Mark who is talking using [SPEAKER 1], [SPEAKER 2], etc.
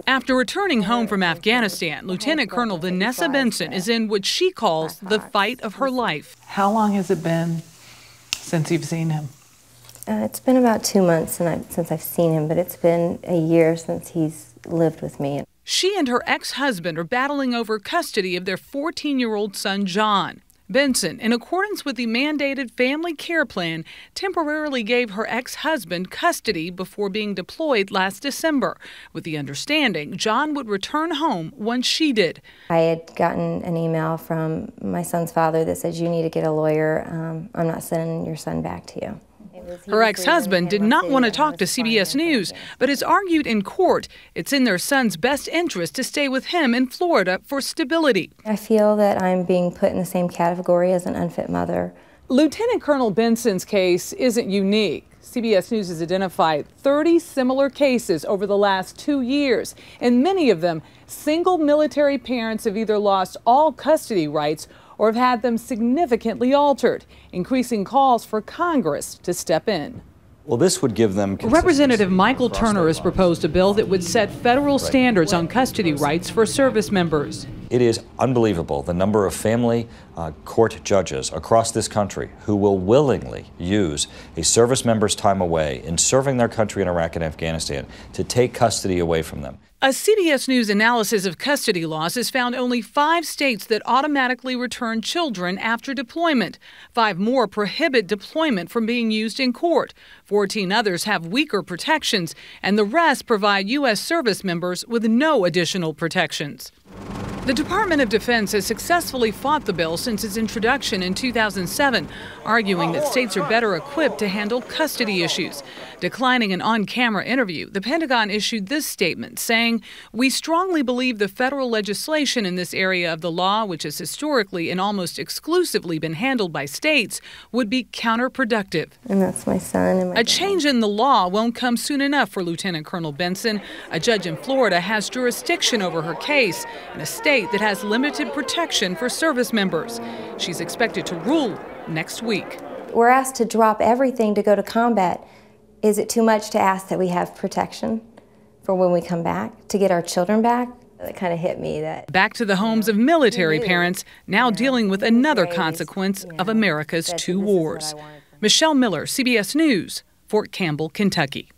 [SPEAKER 1] After returning home from Afghanistan, Lieutenant Colonel Vanessa Benson is in what she calls the fight of her life.
[SPEAKER 2] How long has it been since you've seen him?
[SPEAKER 3] It's been about 2 months since I've seen him, but it's been a year since he's lived with me.
[SPEAKER 1] She and her ex-husband are battling over custody of their 14-year-old son, John. Benson, in accordance with the mandated family care plan, temporarily gave her ex-husband custody before being deployed last December, with the understanding John would return home once she did.
[SPEAKER 3] I had gotten an email from my son's father that said, "You need to get a lawyer. I'm not sending your son back to you."
[SPEAKER 1] Her ex-husband did not want to talk to CBS News, but has argued in court it's in their son's best interest to stay with him in Florida for stability.
[SPEAKER 3] I feel that I'm being put in the same category as an unfit mother.
[SPEAKER 1] Lieutenant Colonel Benson's case isn't unique. CBS News has identified 30 similar cases over the last 2 years. In many of them, single military parents have either lost all custody rights or have had them significantly altered, increasing calls for Congress to step in.
[SPEAKER 4] Well, this would give them...
[SPEAKER 1] Representative Michael Turner has proposed a bill that would set federal standards on custody rights for service members.
[SPEAKER 4] It is unbelievable the number of family court judges across this country who will willingly use a service member's time away in serving their country in Iraq and Afghanistan to take custody away from them.
[SPEAKER 1] A CBS News analysis of custody laws has found only 5 states that automatically return children after deployment. 5 more prohibit deployment from being used in court. 14 others have weaker protections, and the rest provide U.S. service members with no additional protections. The Department of Defense has successfully fought the bill since its introduction in 2007, arguing that states are better equipped to handle custody issues. Declining an on-camera interview, the Pentagon issued this statement saying, "We strongly believe the federal legislation in this area of the law, which has historically and almost exclusively been handled by states, would be counterproductive."
[SPEAKER 3] And that's my son and my dad.
[SPEAKER 1] Change in the law won't come soon enough for Lieutenant Colonel Benson. A judge in Florida has jurisdiction over her case in a state that has limited protection for service members. She's expected to rule next week.
[SPEAKER 3] We're asked to drop everything to go to combat. Is it too much to ask that we have protection for when we come back, to get our children back? It kind of hit me that...
[SPEAKER 1] Back to the homes of military parents, now dealing with another consequence of America's 2 wars. Michelle Miller, CBS News, Fort Campbell, Kentucky.